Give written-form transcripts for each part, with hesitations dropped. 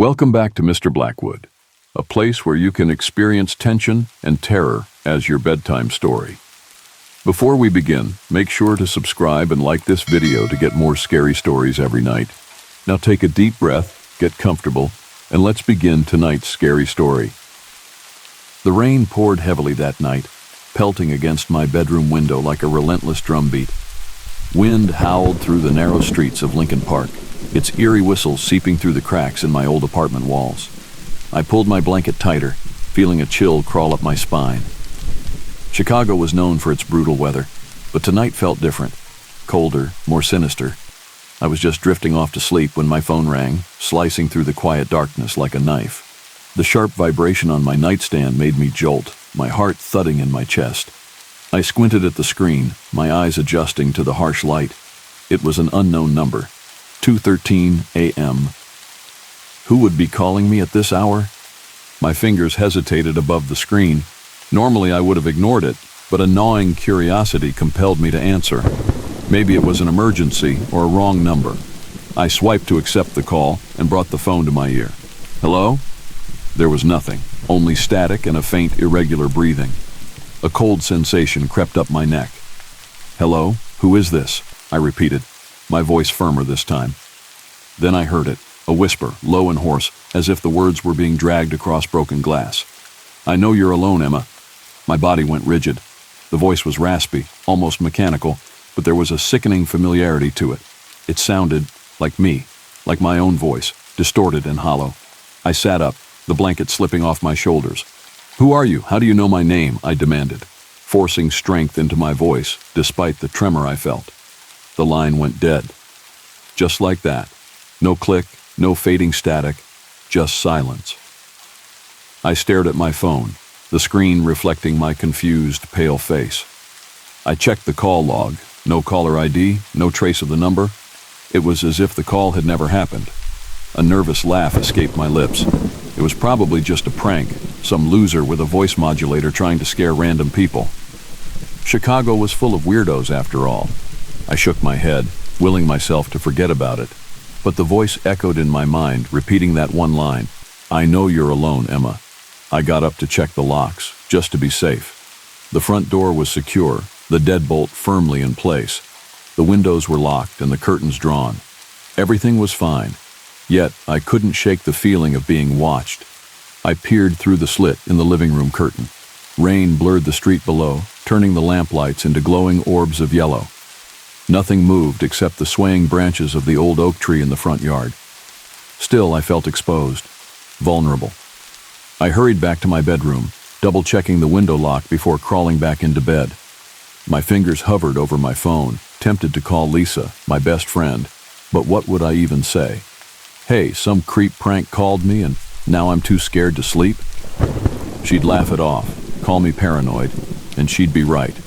Welcome back to Mr. Blackwood, a place where you can experience tension and terror as your bedtime story. Before we begin, make sure to subscribe and like this video to get more scary stories every night. Now take a deep breath, get comfortable, and let's begin tonight's scary story. The rain poured heavily that night, pelting against my bedroom window like a relentless drumbeat. Wind howled through the narrow streets of Lincoln Park, its eerie whistle seeping through the cracks in my old apartment walls. I pulled my blanket tighter, feeling a chill crawl up my spine. Chicago was known for its brutal weather, but tonight felt different, colder, more sinister. I was just drifting off to sleep when my phone rang, slicing through the quiet darkness like a knife. The sharp vibration on my nightstand made me jolt, my heart thudding in my chest. I squinted at the screen, my eyes adjusting to the harsh light. It was an unknown number. 2:13 a.m. Who would be calling me at this hour? My fingers hesitated above the screen. Normally I would have ignored it, but a gnawing curiosity compelled me to answer. Maybe it was an emergency or a wrong number. I swiped to accept the call and brought the phone to my ear. Hello? There was nothing, only static and a faint, irregular breathing. A cold sensation crept up my neck. Hello? Who is this? I repeated, my voice firmer this time. Then I heard it, a whisper, low and hoarse, as if the words were being dragged across broken glass. I know you're alone, Emma. My body went rigid. The voice was raspy, almost mechanical, but there was a sickening familiarity to it. It sounded like me, like my own voice, distorted and hollow. I sat up, the blanket slipping off my shoulders. Who are you? How do you know my name? I demanded, forcing strength into my voice, despite the tremor I felt. The line went dead. Just like that. No click, no fading static, just silence. I stared at my phone, the screen reflecting my confused, pale face. I checked the call log. No caller ID, no trace of the number. It was as if the call had never happened. A nervous laugh escaped my lips. It was probably just a prank, some loser with a voice modulator trying to scare random people. Chicago was full of weirdos after all. I shook my head, willing myself to forget about it. But the voice echoed in my mind, repeating that one line. I know you're alone, Emma. I got up to check the locks, just to be safe. The front door was secure, the deadbolt firmly in place. The windows were locked and the curtains drawn. Everything was fine. Yet, I couldn't shake the feeling of being watched. I peered through the slit in the living room curtain. Rain blurred the street below, turning the lamplights into glowing orbs of yellow. Nothing moved except the swaying branches of the old oak tree in the front yard. Still, I felt exposed, vulnerable. I hurried back to my bedroom, double-checking the window lock before crawling back into bed. My fingers hovered over my phone, tempted to call Lisa, my best friend, but what would I even say? Hey, some creep prank called me and now I'm too scared to sleep? She'd laugh it off, call me paranoid, and she'd be right.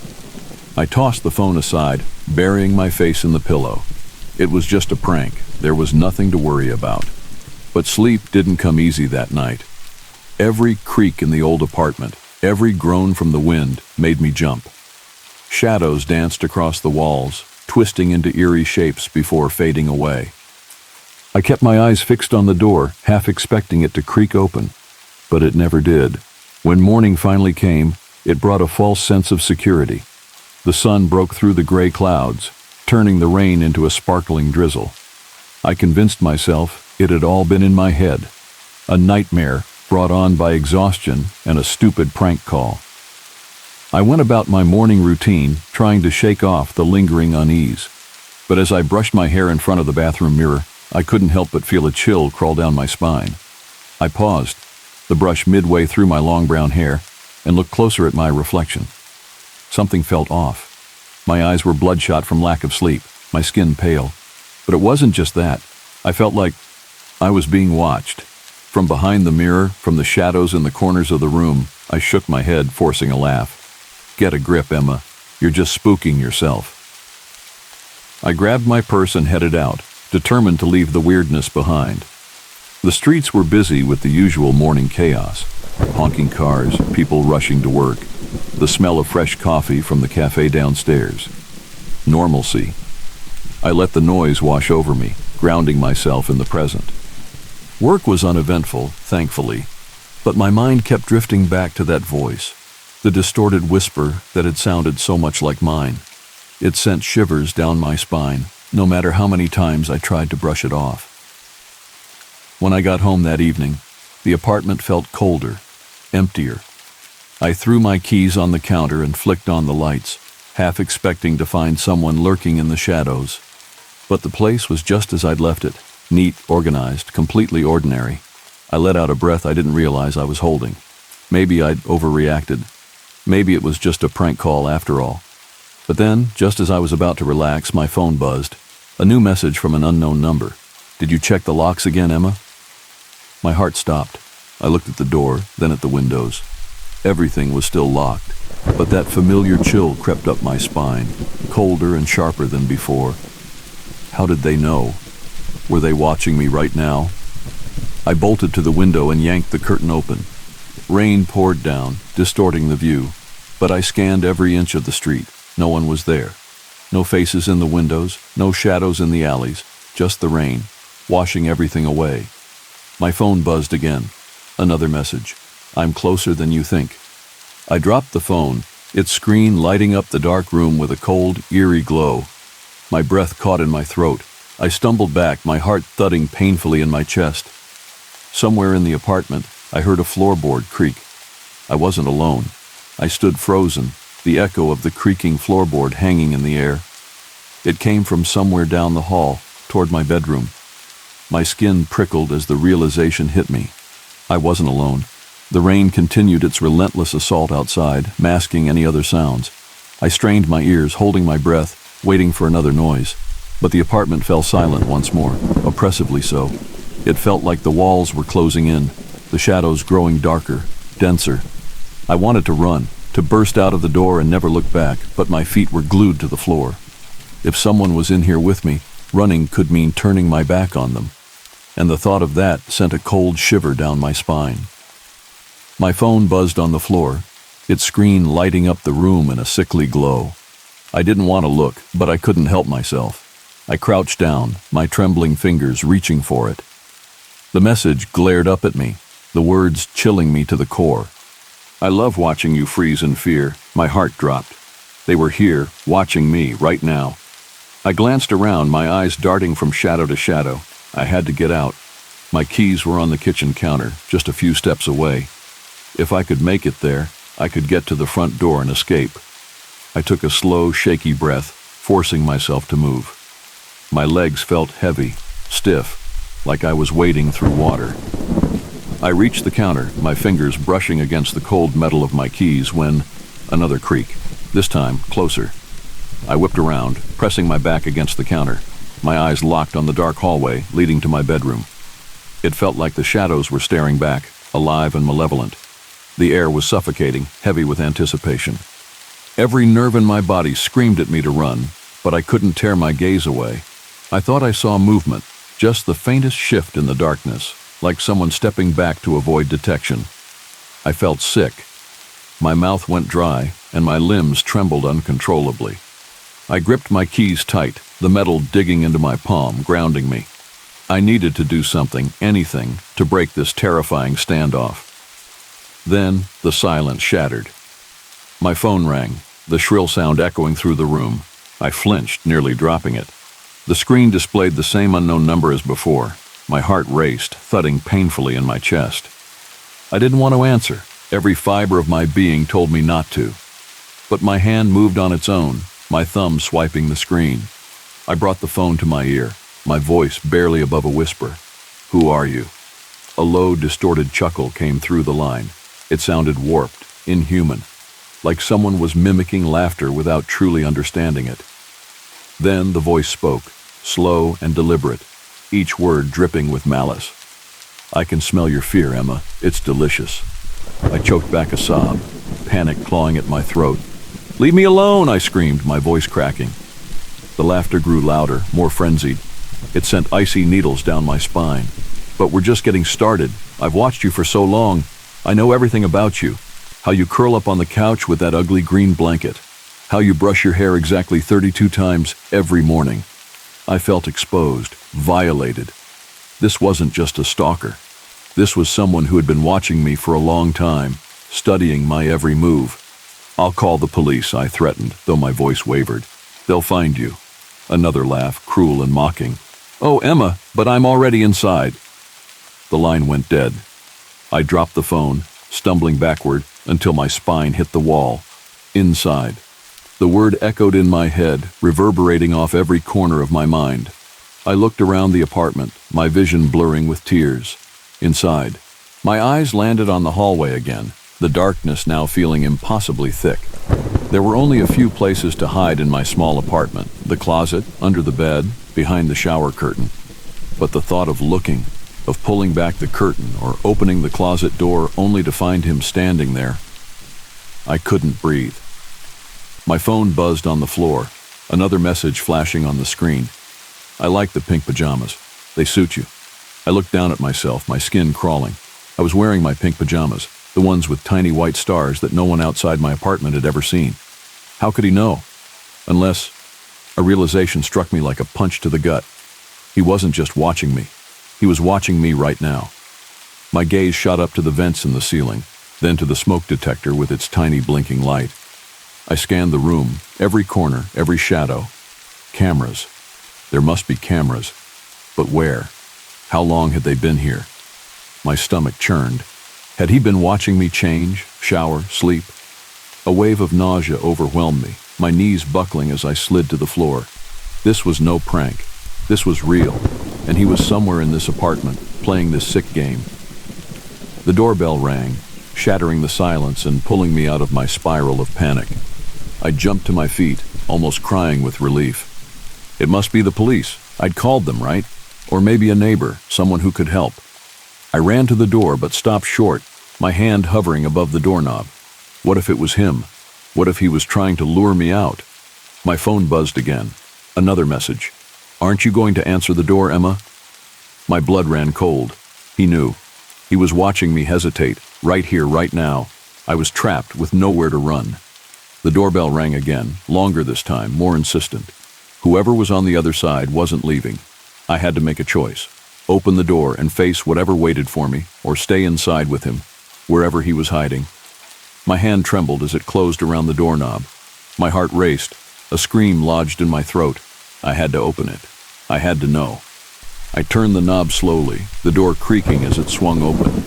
I tossed the phone aside, burying my face in the pillow. It was just a prank. There was nothing to worry about. But sleep didn't come easy that night. Every creak in the old apartment, every groan from the wind made me jump. Shadows danced across the walls, twisting into eerie shapes before fading away. I kept my eyes fixed on the door, half expecting it to creak open, but it never did. When morning finally came, it brought a false sense of security. The sun broke through the gray clouds, turning the rain into a sparkling drizzle. I convinced myself it had all been in my head, a nightmare brought on by exhaustion and a stupid prank call. I went about my morning routine, trying to shake off the lingering unease. But as I brushed my hair in front of the bathroom mirror, I couldn't help but feel a chill crawl down my spine. I paused, the brush midway through my long brown hair, and looked closer at my reflection. Something felt off. My eyes were bloodshot from lack of sleep, my skin pale. But it wasn't just that. I felt like I was being watched. From behind the mirror, from the shadows in the corners of the room, I shook my head, forcing a laugh. Get a grip, Emma. You're just spooking yourself. I grabbed my purse and headed out, determined to leave the weirdness behind. The streets were busy with the usual morning chaos. Honking cars, people rushing to work, the smell of fresh coffee from the cafe downstairs. Normalcy. I let the noise wash over me, grounding myself in the present. Work was uneventful, thankfully, but my mind kept drifting back to that voice, the distorted whisper that had sounded so much like mine. It sent shivers down my spine, no matter how many times I tried to brush it off. When I got home that evening, the apartment felt colder, emptier. I threw my keys on the counter and flicked on the lights, half expecting to find someone lurking in the shadows. But the place was just as I'd left it, neat, organized, completely ordinary. I let out a breath I didn't realize I was holding. Maybe I'd overreacted. Maybe it was just a prank call after all. But then, just as I was about to relax, my phone buzzed. A new message from an unknown number. "Did you check the locks again, Emma?" My heart stopped. I looked at the door, then at the windows. Everything was still locked, but that familiar chill crept up my spine, colder and sharper than before. How did they know? Were they watching me right now? I bolted to the window and yanked the curtain open. Rain poured down, distorting the view, but I scanned every inch of the street. No one was there. No faces in the windows, no shadows in the alleys, just the rain, washing everything away. My phone buzzed again. Another message. "I'm closer than you think." I dropped the phone, its screen lighting up the dark room with a cold, eerie glow. My breath caught in my throat. I stumbled back, my heart thudding painfully in my chest. Somewhere in the apartment, I heard a floorboard creak. I wasn't alone. I stood frozen, the echo of the creaking floorboard hanging in the air. It came from somewhere down the hall, toward my bedroom. My skin prickled as the realization hit me. I wasn't alone. The rain continued its relentless assault outside, masking any other sounds. I strained my ears, holding my breath, waiting for another noise. But the apartment fell silent once more, oppressively so. It felt like the walls were closing in, the shadows growing darker, denser. I wanted to run, to burst out of the door and never look back, but my feet were glued to the floor. If someone was in here with me, running could mean turning my back on them. And the thought of that sent a cold shiver down my spine. My phone buzzed on the floor, its screen lighting up the room in a sickly glow. I didn't want to look, but I couldn't help myself. I crouched down, my trembling fingers reaching for it. The message glared up at me, the words chilling me to the core. "I love watching you freeze in fear." My heart dropped. They were here, watching me, right now. I glanced around, my eyes darting from shadow to shadow. I had to get out. My keys were on the kitchen counter, just a few steps away. If I could make it there, I could get to the front door and escape. I took a slow, shaky breath, forcing myself to move. My legs felt heavy, stiff, like I was wading through water. I reached the counter, my fingers brushing against the cold metal of my keys when another creak, this time closer. I whipped around, pressing my back against the counter, my eyes locked on the dark hallway leading to my bedroom. It felt like the shadows were staring back, alive and malevolent. The air was suffocating, heavy with anticipation. Every nerve in my body screamed at me to run, but I couldn't tear my gaze away. I thought I saw movement, just the faintest shift in the darkness, like someone stepping back to avoid detection. I felt sick. My mouth went dry, and my limbs trembled uncontrollably. I gripped my keys tight, the metal digging into my palm, grounding me. I needed to do something, anything, to break this terrifying standoff. Then the silence shattered. My phone rang, the shrill sound echoing through the room. I flinched, nearly dropping it. The screen displayed the same unknown number as before. My heart raced, thudding painfully in my chest. I didn't want to answer. Every fiber of my being told me not to. But my hand moved on its own, my thumb swiping the screen. I brought the phone to my ear, my voice barely above a whisper. "Who are you?" A low, distorted chuckle came through the line. It sounded warped, inhuman, like someone was mimicking laughter without truly understanding it. Then the voice spoke, slow and deliberate, each word dripping with malice. "I can smell your fear, Emma. It's delicious." I choked back a sob, panic clawing at my throat. "Leave me alone!" I screamed, my voice cracking. The laughter grew louder, more frenzied. It sent icy needles down my spine. "But we're just getting started. I've watched you for so long. I know everything about you. How you curl up on the couch with that ugly green blanket. How you brush your hair exactly 32 times every morning." I felt exposed, violated. This wasn't just a stalker. This was someone who had been watching me for a long time, studying my every move. "I'll call the police," I threatened, though my voice wavered. "They'll find you." Another laugh, cruel and mocking. "Oh, Emma, but I'm already inside." The line went dead. I dropped the phone, stumbling backward until my spine hit the wall. Inside. The word echoed in my head, reverberating off every corner of my mind. I looked around the apartment, my vision blurring with tears. Inside. My eyes landed on the hallway again, the darkness now feeling impossibly thick. There were only a few places to hide in my small apartment: the closet, under the bed, behind the shower curtain. But the thought of looking, of pulling back the curtain or opening the closet door only to find him standing there, I couldn't breathe. My phone buzzed on the floor, another message flashing on the screen. "I like the pink pajamas. They suit you." I looked down at myself, my skin crawling. I was wearing my pink pajamas, the ones with tiny white stars that no one outside my apartment had ever seen. How could he know? Unless... A realization struck me like a punch to the gut. He wasn't just watching me. He was watching me right now. My gaze shot up to the vents in the ceiling, then to the smoke detector with its tiny blinking light. I scanned the room, every corner, every shadow. Cameras. There must be cameras. But where? How long had they been here? My stomach churned. Had he been watching me change, shower, sleep? A wave of nausea overwhelmed me, my knees buckling as I slid to the floor. This was no prank. This was real, and he was somewhere in this apartment, playing this sick game. The doorbell rang, shattering the silence and pulling me out of my spiral of panic. I jumped to my feet, almost crying with relief. It must be the police. I'd called them, right? Or maybe a neighbor, someone who could help. I ran to the door but stopped short, my hand hovering above the doorknob. What if it was him? What if he was trying to lure me out? My phone buzzed again. Another message. "Aren't you going to answer the door, Emma?" My blood ran cold. He knew. He was watching me hesitate, right here, right now. I was trapped with nowhere to run. The doorbell rang again, longer this time, more insistent. Whoever was on the other side wasn't leaving. I had to make a choice. Open the door and face whatever waited for me, or stay inside with him, wherever he was hiding. My hand trembled as it closed around the doorknob. My heart raced. A scream lodged in my throat. I had to open it. I had to know. I turned the knob slowly, the door creaking as it swung open.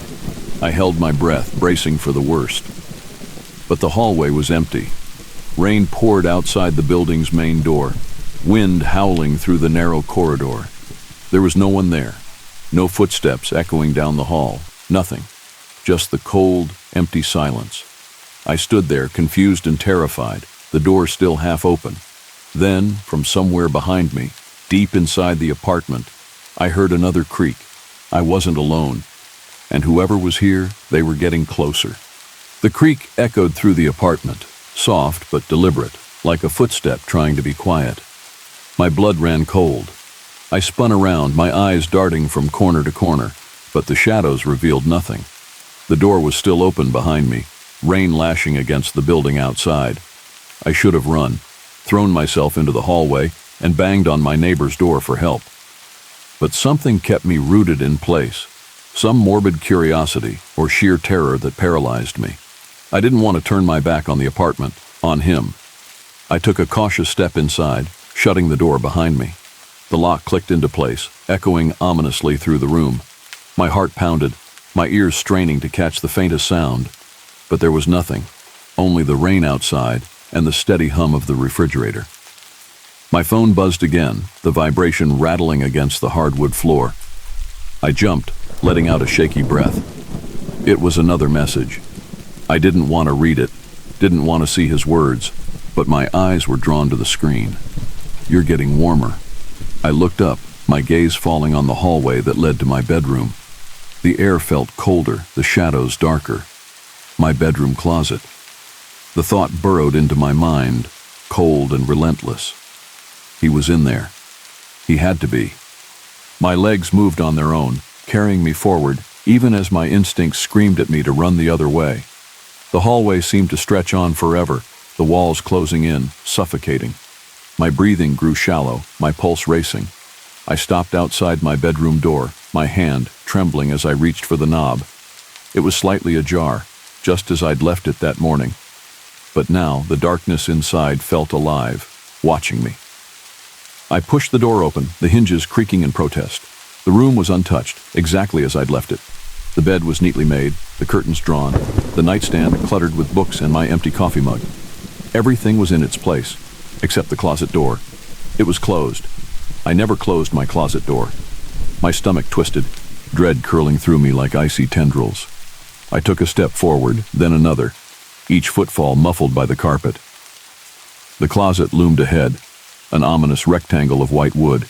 I held my breath, bracing for the worst. But the hallway was empty. Rain poured outside the building's main door, wind howling through the narrow corridor. There was no one there. No footsteps echoing down the hall. Nothing. Just the cold, empty silence. I stood there, confused and terrified, the door still half open. Then, from somewhere behind me, deep inside the apartment, I heard another creak. I wasn't alone. And whoever was here, they were getting closer. The creak echoed through the apartment, soft but deliberate, like a footstep trying to be quiet. My blood ran cold. I spun around, my eyes darting from corner to corner, but the shadows revealed nothing. The door was still open behind me, rain lashing against the building outside. I should have run, thrown myself into the hallway, and banged on my neighbor's door for help. But something kept me rooted in place, some morbid curiosity or sheer terror that paralyzed me. I didn't want to turn my back on the apartment, on him. I took a cautious step inside, shutting the door behind me. The lock clicked into place, echoing ominously through the room. My heart pounded, my ears straining to catch the faintest sound. But there was nothing, only the rain outside and the steady hum of the refrigerator. My phone buzzed again, the vibration rattling against the hardwood floor. I jumped, letting out a shaky breath. It was another message. I didn't want to read it, didn't want to see his words, but my eyes were drawn to the screen. "You're getting warmer." I looked up, my gaze falling on the hallway that led to my bedroom. The air felt colder, the shadows darker. My bedroom closet. The thought burrowed into my mind, cold and relentless. He was in there. He had to be. My legs moved on their own, carrying me forward, even as my instincts screamed at me to run the other way. The hallway seemed to stretch on forever, the walls closing in, suffocating. My breathing grew shallow, my pulse racing. I stopped outside my bedroom door, my hand trembling as I reached for the knob. It was slightly ajar, just as I'd left it that morning. But now the darkness inside felt alive, watching me. I pushed the door open, the hinges creaking in protest. The room was untouched, exactly as I'd left it. The bed was neatly made, the curtains drawn, the nightstand cluttered with books and my empty coffee mug. Everything was in its place, except the closet door. It was closed. I never closed my closet door. My stomach twisted, dread curling through me like icy tendrils. I took a step forward, then another, each footfall muffled by the carpet. The closet loomed ahead, an ominous rectangle of white wood.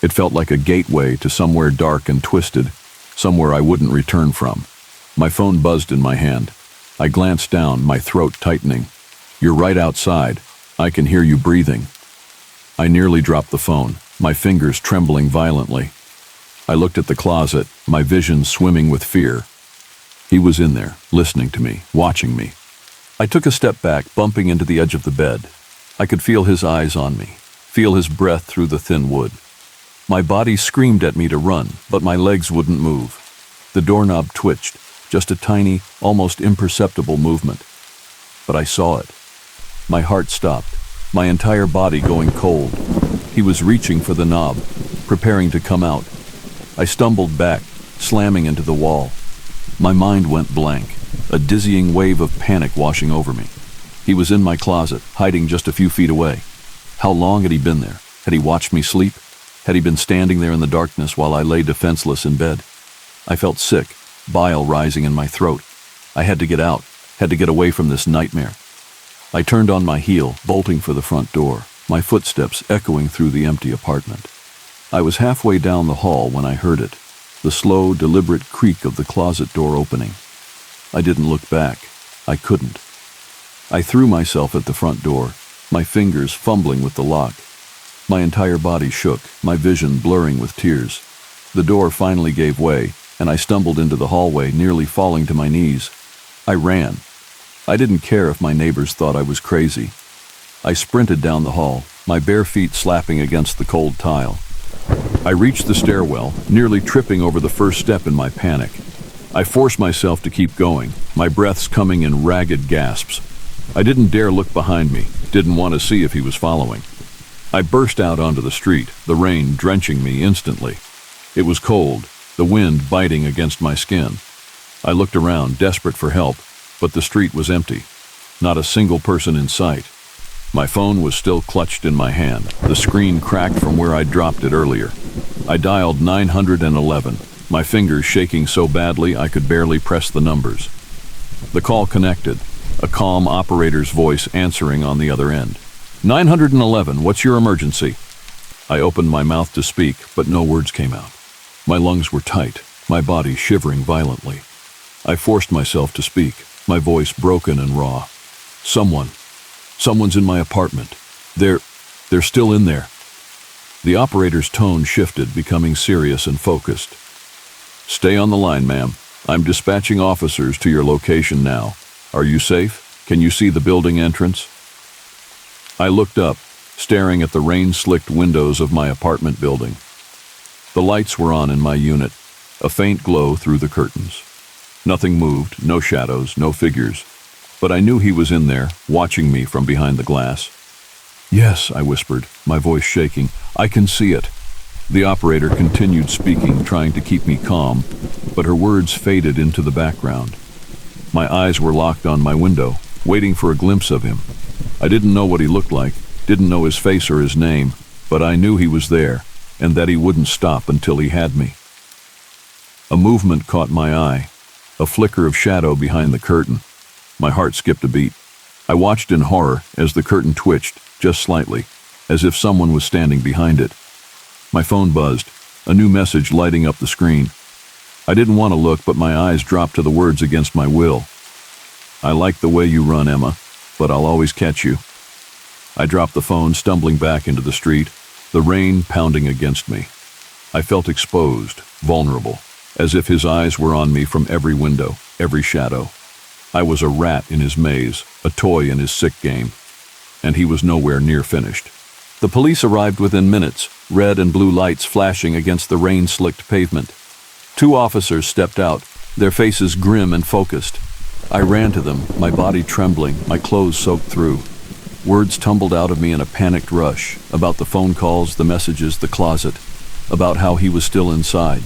It felt like a gateway to somewhere dark and twisted, somewhere I wouldn't return from. My phone buzzed in my hand. I glanced down, my throat tightening. "You're right outside. I can hear you breathing." I nearly dropped the phone, my fingers trembling violently. I looked at the closet, my vision swimming with fear. He was in there, listening to me, watching me. I took a step back, bumping into the edge of the bed. I could feel his eyes on me, feel his breath through the thin wood. My body screamed at me to run, but my legs wouldn't move. The doorknob twitched, just a tiny, almost imperceptible movement. But I saw it. My heart stopped, my entire body going cold. He was reaching for the knob, preparing to come out. I stumbled back, slamming into the wall. My mind went blank, a dizzying wave of panic washing over me. He was in my closet, hiding just a few feet away. How long had he been there? Had he watched me sleep? Had he been standing there in the darkness while I lay defenseless in bed? I felt sick, bile rising in my throat. I had to get out, had to get away from this nightmare. I turned on my heel, bolting for the front door, my footsteps echoing through the empty apartment. I was halfway down the hall when I heard it, the slow, deliberate creak of the closet door opening. I didn't look back. I couldn't. I threw myself at the front door, my fingers fumbling with the lock. My entire body shook, my vision blurring with tears. The door finally gave way, and I stumbled into the hallway, nearly falling to my knees. I ran. I didn't care if my neighbors thought I was crazy. I sprinted down the hall, my bare feet slapping against the cold tile. I reached the stairwell, nearly tripping over the first step in my panic. I forced myself to keep going, my breaths coming in ragged gasps. I didn't dare look behind me, didn't want to see if he was following. I burst out onto the street, the rain drenching me instantly. It was cold, the wind biting against my skin. I looked around, desperate for help, but the street was empty. Not a single person in sight. My phone was still clutched in my hand, the screen cracked from where I'd dropped it earlier. I dialed 911, my fingers shaking so badly I could barely press the numbers. The call connected, a calm operator's voice answering on the other end. 911, what's your emergency? I opened my mouth to speak, but no words came out. My lungs were tight, my body shivering violently. I forced myself to speak, my voice broken and raw. Someone's in my apartment. They're still in there. The operator's tone shifted, becoming serious and focused. Stay on the line, ma'am. I'm dispatching officers to your location now. Are you safe? Can you see the building entrance? I looked up, staring at the rain-slicked windows of my apartment building. The lights were on in my unit, a faint glow through the curtains. Nothing moved, no shadows, no figures. But I knew he was in there, watching me from behind the glass. Yes, I whispered, my voice shaking. I can see it. The operator continued speaking, trying to keep me calm, but her words faded into the background. My eyes were locked on my window, waiting for a glimpse of him. I didn't know what he looked like, didn't know his face or his name, but I knew he was there, and that he wouldn't stop until he had me. A movement caught my eye, a flicker of shadow behind the curtain. My heart skipped a beat. I watched in horror as the curtain twitched, just slightly, as if someone was standing behind it. My phone buzzed, a new message lighting up the screen. I didn't want to look, but my eyes dropped to the words against my will. I like the way you run, Emma, but I'll always catch you. I dropped the phone, stumbling back into the street, the rain pounding against me. I felt exposed, vulnerable, as if his eyes were on me from every window, every shadow. I was a rat in his maze, a toy in his sick game, and he was nowhere near finished. The police arrived within minutes, red and blue lights flashing against the rain-slicked pavement. 2 officers stepped out, their faces grim and focused. I ran to them, my body trembling, my clothes soaked through. Words tumbled out of me in a panicked rush, about the phone calls, the messages, the closet, about how he was still inside.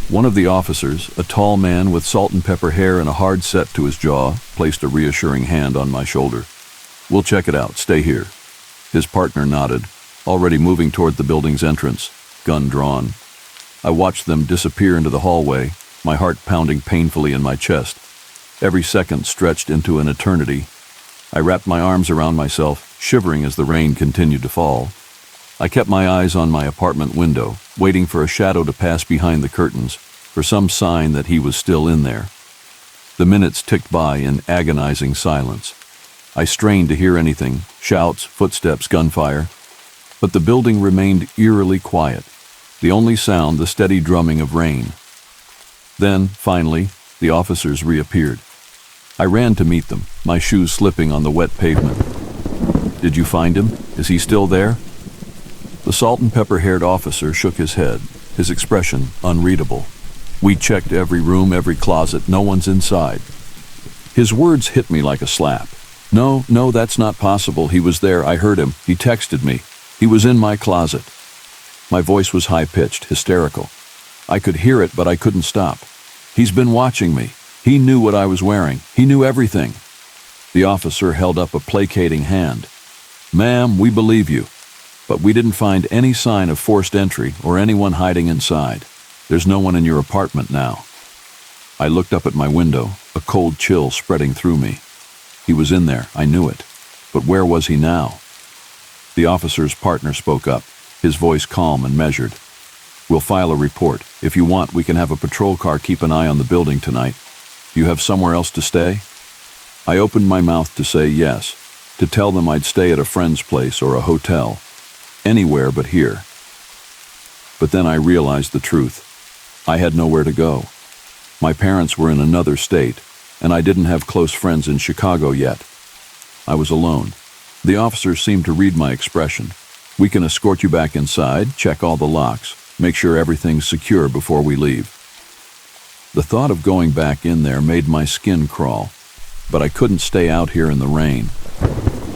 One of the officers, a tall man with salt and pepper hair and a hard set to his jaw, placed a reassuring hand on my shoulder. "We'll check it out, stay here." His partner nodded, already moving toward the building's entrance, gun drawn. I watched them disappear into the hallway, my heart pounding painfully in my chest. Every second stretched into an eternity. I wrapped my arms around myself, shivering as the rain continued to fall. I kept my eyes on my apartment window, waiting for a shadow to pass behind the curtains, for some sign that he was still in there. The minutes ticked by in agonizing silence. I strained to hear anything, shouts, footsteps, gunfire. But the building remained eerily quiet, the only sound the steady drumming of rain. Then, finally, the officers reappeared. I ran to meet them, my shoes slipping on the wet pavement. "Did you find him? Is he still there?" The salt and pepper-haired officer shook his head, his expression unreadable. "We checked every room, every closet, no one's inside." His words hit me like a slap. No, that's not possible. He was there, I heard him, he texted me. He was in my closet." My voice was high-pitched, hysterical. I could hear it, but I couldn't stop. "He's been watching me. He knew what I was wearing. He knew everything." The officer held up a placating hand. "Ma'am, we believe you, but we didn't find any sign of forced entry or anyone hiding inside. There's no one in your apartment now." I looked up at my window, a cold chill spreading through me. He was in there, I knew it. But where was he now? The officer's partner spoke up, his voice calm and measured. "We'll file a report. If you want, we can have a patrol car keep an eye on the building tonight. Do you have somewhere else to stay?" I opened my mouth to say yes, to tell them I'd stay at a friend's place or a hotel. Anywhere but here. But then I realized the truth. I had nowhere to go. My parents were in another state, and I didn't have close friends in Chicago yet. I was alone. The officers seemed to read my expression. "We can escort you back inside, check all the locks, make sure everything's secure before we leave." The thought of going back in there made my skin crawl, but I couldn't stay out here in the rain.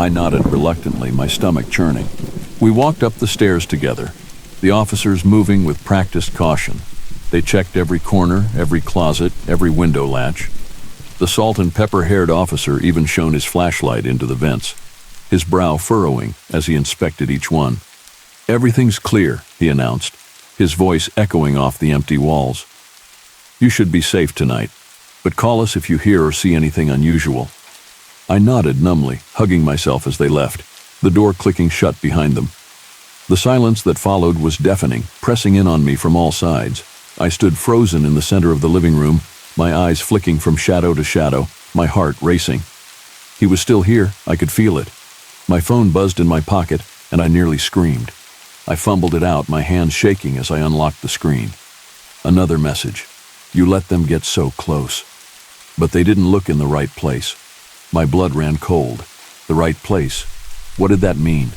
I nodded reluctantly, my stomach churning. We walked up the stairs together, the officers moving with practiced caution. They checked every corner, every closet, every window latch. The salt and pepper-haired officer even shone his flashlight into the vents, his brow furrowing as he inspected each one. "Everything's clear," he announced, his voice echoing off the empty walls. "You should be safe tonight, but call us if you hear or see anything unusual." I nodded numbly, hugging myself as they left, the door clicking shut behind them. The silence that followed was deafening, pressing in on me from all sides. I stood frozen in the center of the living room, my eyes flicking from shadow to shadow, my heart racing. He was still here, I could feel it. My phone buzzed in my pocket, and I nearly screamed. I fumbled it out, my hand shaking as I unlocked the screen. Another message. "You let them get so close." But they didn't look in the right place. My blood ran cold. The right place. What did that mean?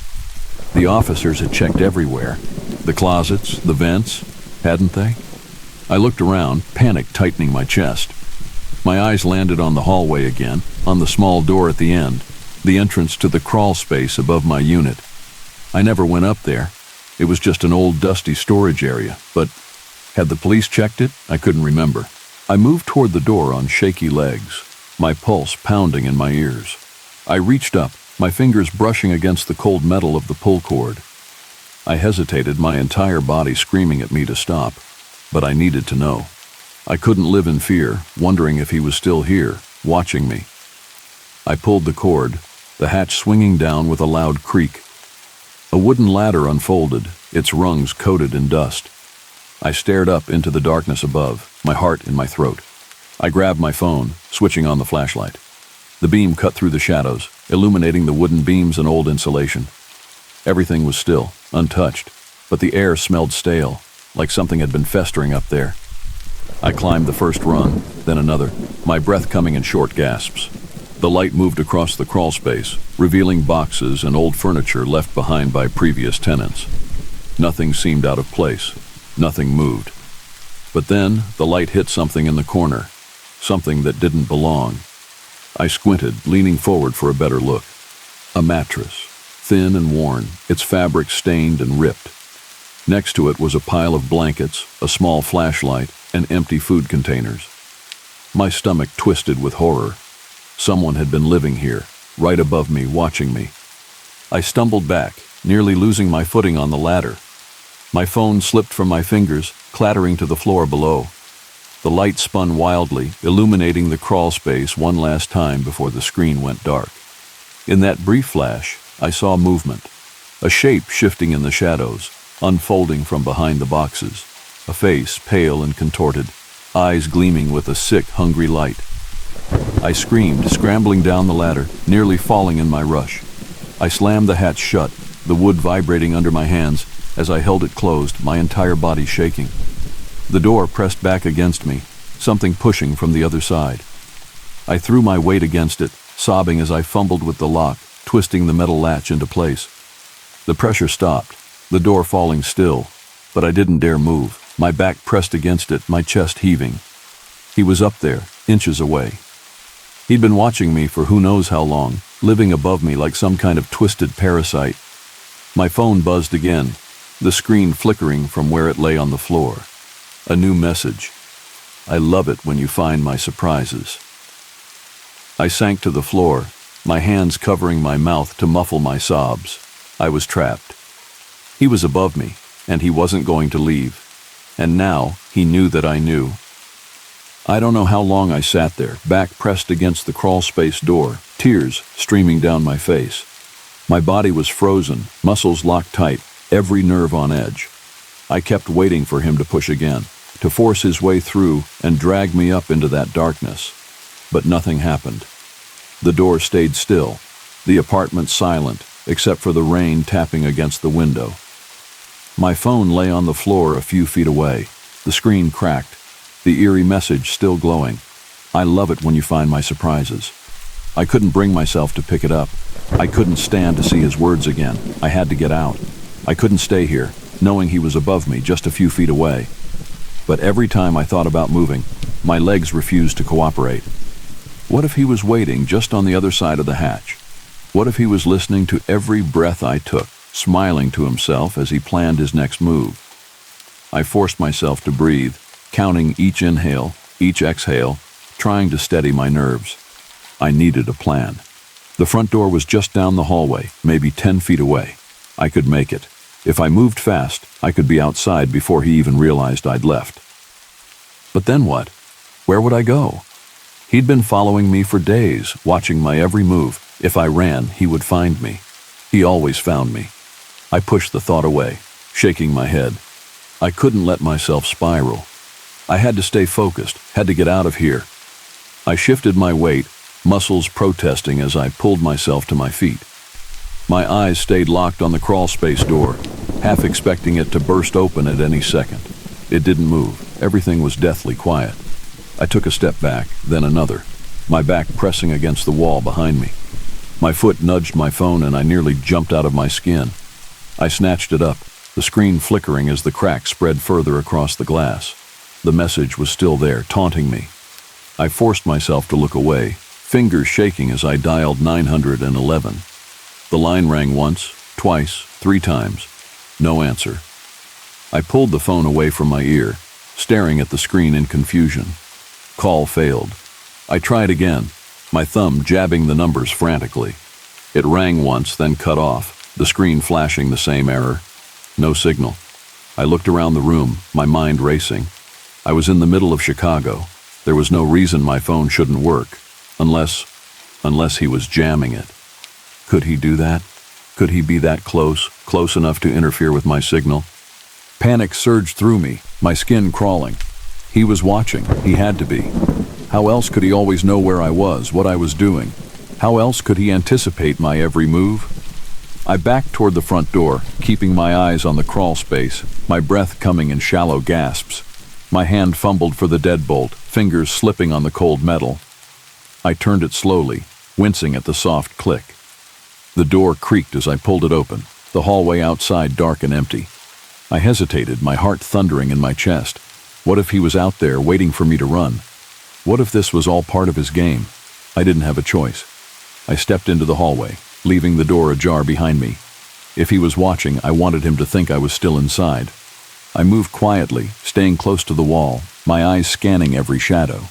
The officers had checked everywhere. The closets, the vents, hadn't they? I looked around, panic tightening my chest. My eyes landed on the hallway again, on the small door at the end, the entrance to the crawl space above my unit. I never went up there. It was just an old dusty storage area, but had the police checked it? I couldn't remember. I moved toward the door on shaky legs, my pulse pounding in my ears. I reached up, my fingers brushing against the cold metal of the pull cord. I hesitated, my entire body screaming at me to stop, but I needed to know. I couldn't live in fear, wondering if he was still here, watching me. I pulled the cord, the hatch swinging down with a loud creak. A wooden ladder unfolded, its rungs coated in dust. I stared up into the darkness above, my heart in my throat. I grabbed my phone, switching on the flashlight. The beam cut through the shadows, illuminating the wooden beams and old insulation. Everything was still, untouched, but the air smelled stale, like something had been festering up there. I climbed the first rung, then another, my breath coming in short gasps. The light moved across the crawl space, revealing boxes and old furniture left behind by previous tenants. Nothing seemed out of place. Nothing moved. But then, the light hit something in the corner. Something that didn't belong. I squinted, leaning forward for a better look. A mattress, thin and worn, its fabric stained and ripped. Next to it was a pile of blankets, a small flashlight, and empty food containers. My stomach twisted with horror. Someone had been living here, right above me, watching me. I stumbled back, nearly losing my footing on the ladder. My phone slipped from my fingers, clattering to the floor below. The light spun wildly, illuminating the crawl space one last time before the screen went dark. In that brief flash, I saw movement. A shape shifting in the shadows, unfolding from behind the boxes. A face, pale and contorted, eyes gleaming with a sick, hungry light. I screamed, scrambling down the ladder, nearly falling in my rush. I slammed the hatch shut, the wood vibrating under my hands as I held it closed, my entire body shaking. The door pressed back against me, something pushing from the other side. I threw my weight against it, sobbing as I fumbled with the lock, twisting the metal latch into place. The pressure stopped, the door falling still, but I didn't dare move, my back pressed against it, my chest heaving. He was up there, inches away. He'd been watching me for who knows how long, living above me like some kind of twisted parasite. My phone buzzed again, the screen flickering from where it lay on the floor. A new message. I love it when you find my surprises. I sank to the floor, my hands covering my mouth to muffle my sobs. I was trapped. He was above me, and he wasn't going to leave. And now, he knew that I knew. I don't know how long I sat there, back pressed against the crawl space door, tears streaming down my face. My body was frozen, muscles locked tight, every nerve on edge. I kept waiting for him to push again, to force his way through and drag me up into that darkness. But nothing happened. The door stayed still, the apartment silent, except for the rain tapping against the window. My phone lay on the floor a few feet away, the screen cracked, the eerie message still glowing. I love it when you find my surprises. I couldn't bring myself to pick it up. I couldn't stand to see his words again. I had to get out. I couldn't stay here, knowing he was above me, just a few feet away. But every time I thought about moving, my legs refused to cooperate. What if he was waiting just on the other side of the hatch? What if he was listening to every breath I took, smiling to himself as he planned his next move? I forced myself to breathe, counting each inhale, each exhale, trying to steady my nerves. I needed a plan. The front door was just down the hallway, maybe 10 feet away. I could make it. If I moved fast, I could be outside before he even realized I'd left. But then what? Where would I go? He'd been following me for days, watching my every move. If I ran, he would find me. He always found me. I pushed the thought away, shaking my head. I couldn't let myself spiral. I had to stay focused, had to get out of here. I shifted my weight, muscles protesting as I pulled myself to my feet. My eyes stayed locked on the crawl space door, half expecting it to burst open at any second. It didn't move. Everything was deathly quiet. I took a step back, then another, my back pressing against the wall behind me. My foot nudged my phone and I nearly jumped out of my skin. I snatched it up, the screen flickering as the crack spread further across the glass. The message was still there, taunting me. I forced myself to look away, fingers shaking as I dialed 911. The line rang once, twice, 3 times. No answer. I pulled the phone away from my ear, staring at the screen in confusion. Call failed. I tried again, my thumb jabbing the numbers frantically. It rang once, then cut off, the screen flashing the same error. No signal. I looked around the room, my mind racing. I was in the middle of Chicago. There was no reason my phone shouldn't work, unless he was jamming it. Could he do that? Could he be that close enough to interfere with my signal? Panic surged through me, my skin crawling. He was watching, he had to be. How else could he always know where I was, what I was doing? How else could he anticipate my every move? I backed toward the front door, keeping my eyes on the crawl space, my breath coming in shallow gasps. My hand fumbled for the deadbolt, fingers slipping on the cold metal. I turned it slowly, wincing at the soft click. The door creaked as I pulled it open, the hallway outside dark and empty. I hesitated, my heart thundering in my chest. What if he was out there waiting for me to run? What if this was all part of his game? I didn't have a choice. I stepped into the hallway, leaving the door ajar behind me. If he was watching, I wanted him to think I was still inside. I moved quietly, staying close to the wall, my eyes scanning every shadow.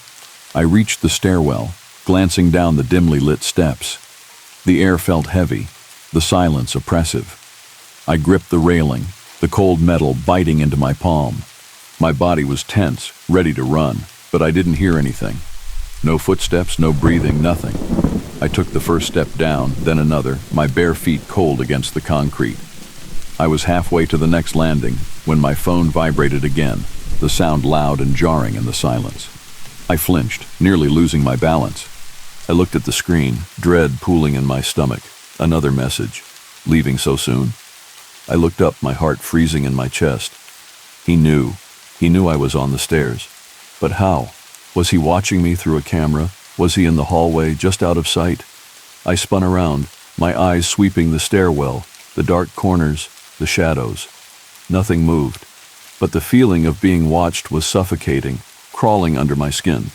I reached the stairwell, glancing down the dimly lit steps. The air felt heavy, the silence oppressive. I gripped the railing, the cold metal biting into my palm. My body was tense, ready to run, but I didn't hear anything. No footsteps, no breathing, nothing. I took the first step down, then another, my bare feet cold against the concrete. I was halfway to the next landing when my phone vibrated again, the sound loud and jarring in the silence. I flinched, nearly losing my balance. I looked at the screen, dread pooling in my stomach. Another message. Leaving so soon? I looked up, my heart freezing in my chest. He knew. He knew I was on the stairs. But how? Was he watching me through a camera? Was he in the hallway, just out of sight? I spun around, my eyes sweeping the stairwell, the dark corners, the shadows. Nothing moved, but the feeling of being watched was suffocating, crawling under my skin.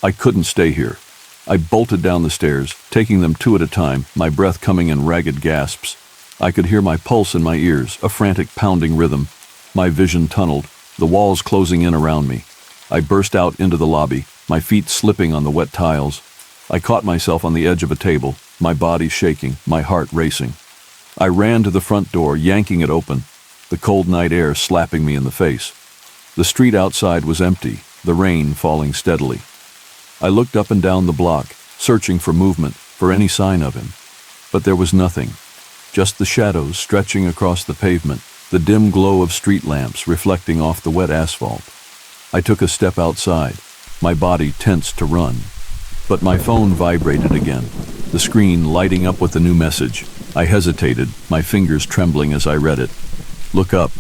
I couldn't stay here. I bolted down the stairs, taking them two at a time, my breath coming in ragged gasps. I could hear my pulse in my ears, a frantic pounding rhythm. My vision tunneled, the walls closing in around me. I burst out into the lobby, my feet slipping on the wet tiles. I caught myself on the edge of a table, my body shaking, my heart racing. I ran to the front door, yanking it open, the cold night air slapping me in the face. The street outside was empty, the rain falling steadily. I looked up and down the block, searching for movement, for any sign of him. But there was nothing, just the shadows stretching across the pavement, the dim glow of street lamps reflecting off the wet asphalt. I took a step outside, my body tensed to run. But my phone vibrated again, the screen lighting up with the new message. I hesitated, my fingers trembling as I read it. Look up.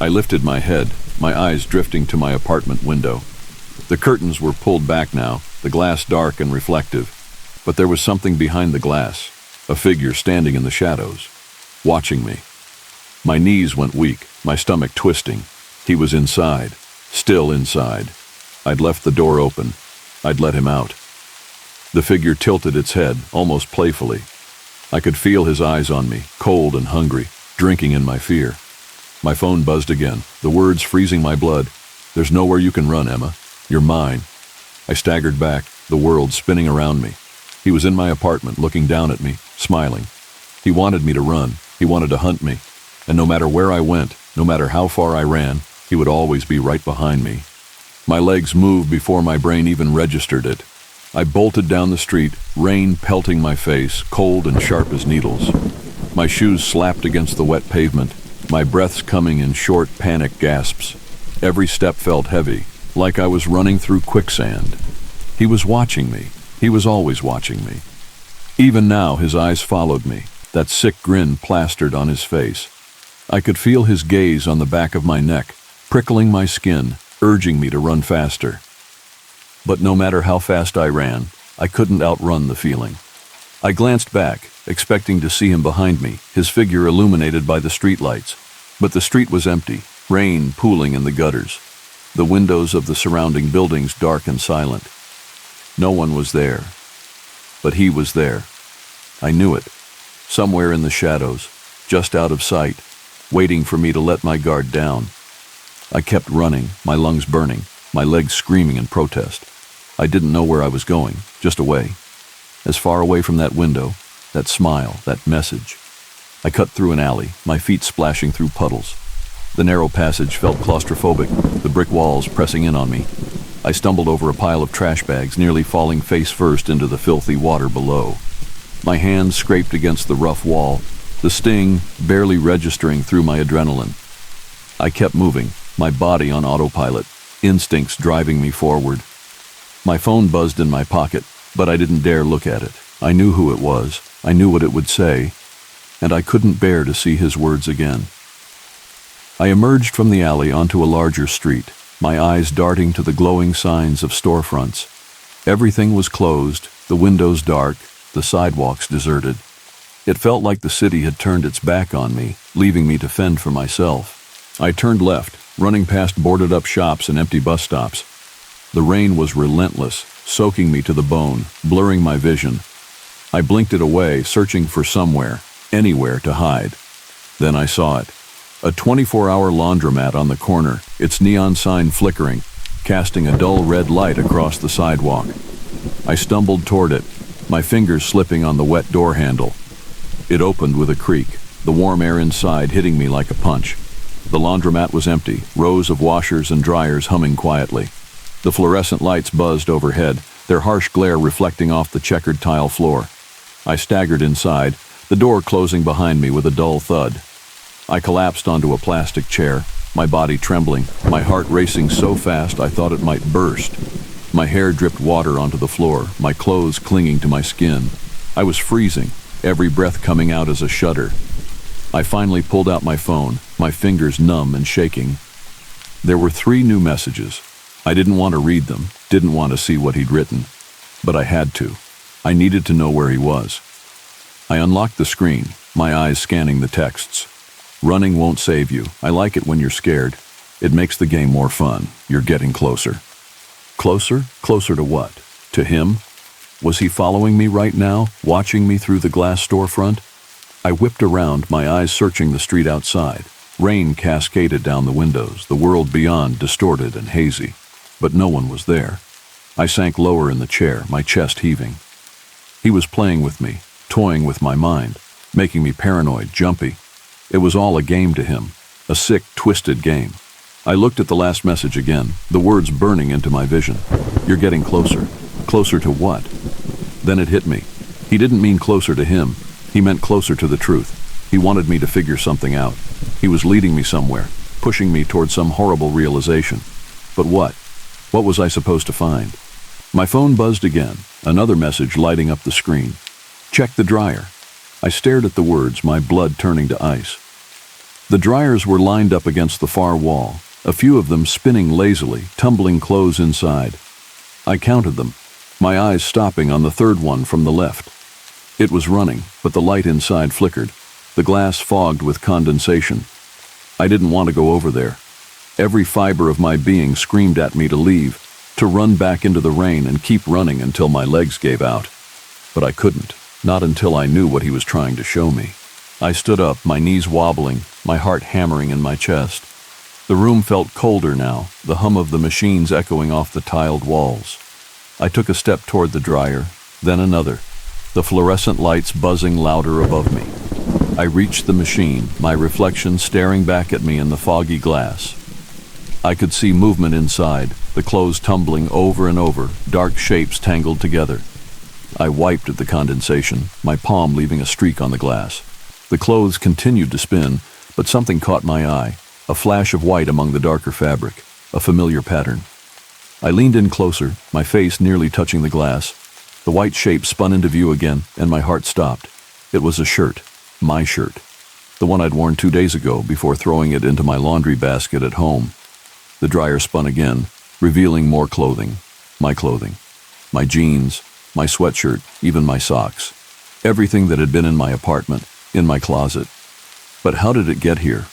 I lifted my head, my eyes drifting to my apartment window. The curtains were pulled back now, the glass dark and reflective. But there was something behind the glass, a figure standing in the shadows, watching me. My knees went weak, my stomach twisting. He was inside, still inside. I'd left the door open. I'd let him out. The figure tilted its head, almost playfully. I could feel his eyes on me, cold and hungry, drinking in my fear. My phone buzzed again, the words freezing my blood. There's nowhere you can run, Emma. You're mine. I staggered back, the world spinning around me. He was in my apartment, looking down at me, smiling. He wanted me to run. He wanted to hunt me. And no matter where I went, no matter how far I ran, he would always be right behind me. My legs moved before my brain even registered it. I bolted down the street, rain pelting my face, cold and sharp as needles. My shoes slapped against the wet pavement, my breaths coming in short, panic gasps. Every step felt heavy, like I was running through quicksand. He was watching me. He was always watching me. Even now, his eyes followed me, that sick grin plastered on his face. I could feel his gaze on the back of my neck, prickling my skin, urging me to run faster. But no matter how fast I ran, I couldn't outrun the feeling. I glanced back, expecting to see him behind me, his figure illuminated by the streetlights. But the street was empty, rain pooling in the gutters, the windows of the surrounding buildings dark and silent. No one was there. But he was there. I knew it. Somewhere in the shadows, just out of sight, waiting for me to let my guard down. I kept running, my lungs burning, my legs screaming in protest. I didn't know where I was going, just away. As far away from that window, that smile, that message. I cut through an alley, my feet splashing through puddles. The narrow passage felt claustrophobic, the brick walls pressing in on me. I stumbled over a pile of trash bags, nearly falling face first into the filthy water below. My hands scraped against the rough wall, the sting barely registering through my adrenaline. I kept moving, my body on autopilot, instincts driving me forward. My phone buzzed in my pocket, but I didn't dare look at it. I knew who it was, I knew what it would say, and I couldn't bear to see his words again. I emerged from the alley onto a larger street, my eyes darting to the glowing signs of storefronts. Everything was closed, the windows dark, the sidewalks deserted. It felt like the city had turned its back on me, leaving me to fend for myself. I turned left, running past boarded-up shops and empty bus stops. The rain was relentless, soaking me to the bone, blurring my vision. I blinked it away, searching for somewhere, anywhere to hide. Then I saw it. A 24-hour laundromat on the corner, its neon sign flickering, casting a dull red light across the sidewalk. I stumbled toward it, my fingers slipping on the wet door handle. It opened with a creak, the warm air inside hitting me like a punch. The laundromat was empty, rows of washers and dryers humming quietly. The fluorescent lights buzzed overhead, their harsh glare reflecting off the checkered tile floor. I staggered inside, the door closing behind me with a dull thud. I collapsed onto a plastic chair, my body trembling, my heart racing so fast I thought it might burst. My hair dripped water onto the floor, my clothes clinging to my skin. I was freezing, every breath coming out as a shudder. I finally pulled out my phone, my fingers numb and shaking. There were 3 new messages. I didn't want to read them, didn't want to see what he'd written. But I had to. I needed to know where he was. I unlocked the screen, my eyes scanning the texts. Running won't save you. I like it when you're scared. It makes the game more fun. You're getting closer. Closer? Closer to what? To him? Was he following me right now, watching me through the glass storefront? I whipped around, my eyes searching the street outside. Rain cascaded down the windows, the world beyond distorted and hazy. But no one was there. I sank lower in the chair, my chest heaving. He was playing with me, toying with my mind, making me paranoid, jumpy. It was all a game to him, a sick, twisted game. I looked at the last message again, the words burning into my vision. You're getting closer. Closer to what? Then it hit me. He didn't mean closer to him. He meant closer to the truth. He wanted me to figure something out. He was leading me somewhere, pushing me toward some horrible realization. But what? What was I supposed to find? My phone buzzed again, another message lighting up the screen. Check the dryer. I stared at the words, my blood turning to ice. The dryers were lined up against the far wall, a few of them spinning lazily, tumbling clothes inside. I counted them, my eyes stopping on the 3rd one from the left. It was running, but the light inside flickered, the glass fogged with condensation. I didn't want to go over there. Every fiber of my being screamed at me to leave, to run back into the rain and keep running until my legs gave out. But I couldn't, not until I knew what he was trying to show me. I stood up, my knees wobbling, my heart hammering in my chest. The room felt colder now, the hum of the machines echoing off the tiled walls. I took a step toward the dryer, then another, the fluorescent lights buzzing louder above me. I reached the machine, my reflection staring back at me in the foggy glass. I could see movement inside, the clothes tumbling over and over, dark shapes tangled together. I wiped at the condensation, my palm leaving a streak on the glass. The clothes continued to spin, but something caught my eye, a flash of white among the darker fabric, a familiar pattern. I leaned in closer, my face nearly touching the glass. The white shape spun into view again, and my heart stopped. It was a shirt, my shirt, the one I'd worn 2 days ago before throwing it into my laundry basket at home. The dryer spun again, revealing more clothing, my jeans, my sweatshirt, even my socks. Everything that had been in my apartment, in my closet. But how did it get here?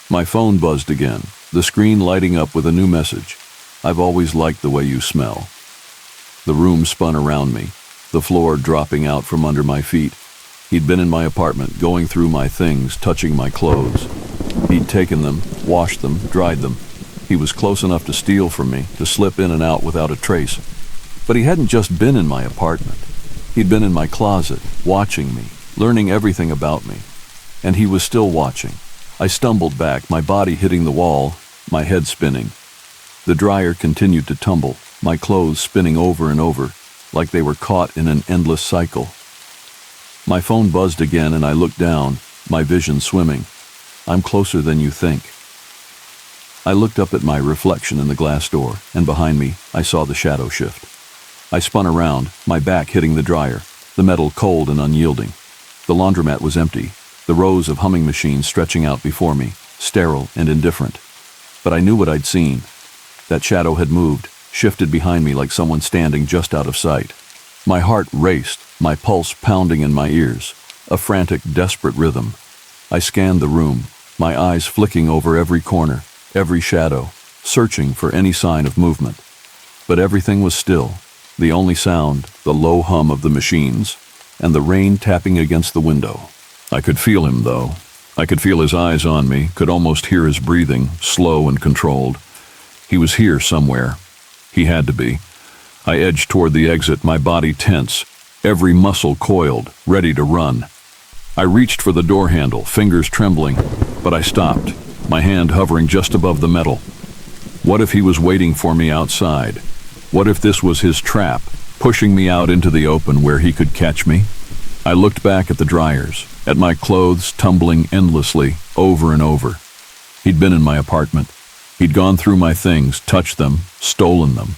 My phone buzzed again, the screen lighting up with a new message. I've always liked the way you smell. The room spun around me, the floor dropping out from under my feet. He'd been in my apartment, going through my things, touching my clothes. He'd taken them, washed them, dried them. He was close enough to steal from me, to slip in and out without a trace. But he hadn't just been in my apartment. He'd been in my closet, watching me, learning everything about me. And he was still watching. I stumbled back, my body hitting the wall, my head spinning. The dryer continued to tumble, my clothes spinning over and over, like they were caught in an endless cycle. My phone buzzed again and I looked down, my vision swimming. I'm closer than you think. I looked up at my reflection in the glass door, and behind me, I saw the shadow shift. I spun around, my back hitting the dryer, the metal cold and unyielding. The laundromat was empty, the rows of humming machines stretching out before me, sterile and indifferent. But I knew what I'd seen. That shadow had moved, shifted behind me like someone standing just out of sight. My heart raced, my pulse pounding in my ears, a frantic, desperate rhythm. I scanned the room, my eyes flicking over every corner, every shadow, searching for any sign of movement. But everything was still, the only sound, the low hum of the machines, and the rain tapping against the window. I could feel him, though. I could feel his eyes on me, could almost hear his breathing, slow and controlled. He was here somewhere. He had to be. I edged toward the exit, my body tense, every muscle coiled, ready to run. I reached for the door handle, fingers trembling, but I stopped, my hand hovering just above the metal. What if he was waiting for me outside? What if this was his trap, pushing me out into the open where he could catch me? I looked back at the dryers, at my clothes tumbling endlessly, over and over. He'd been in my apartment. He'd gone through my things, touched them, stolen them.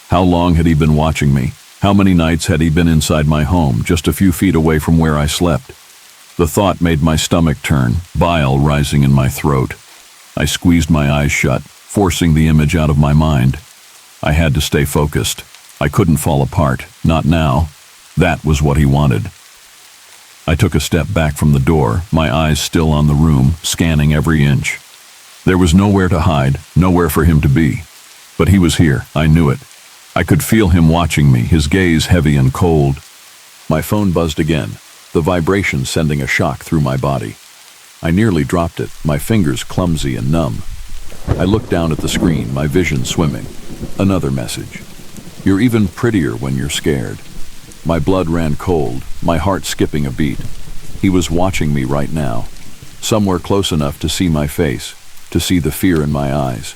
How long had he been watching me? How many nights had he been inside my home, just a few feet away from where I slept? The thought made my stomach turn, bile rising in my throat. I squeezed my eyes shut, forcing the image out of my mind. I had to stay focused. I couldn't fall apart, not now. That was what he wanted. I took a step back from the door, my eyes still on the room, scanning every inch. There was nowhere to hide, nowhere for him to be. But he was here, I knew it. I could feel him watching me, his gaze heavy and cold. My phone buzzed again, the vibration sending a shock through my body. I nearly dropped it, my fingers clumsy and numb. I looked down at the screen, my vision swimming. Another message. You're even prettier when you're scared. My blood ran cold, my heart skipping a beat. He was watching me right now, somewhere close enough to see my face, to see the fear in my eyes.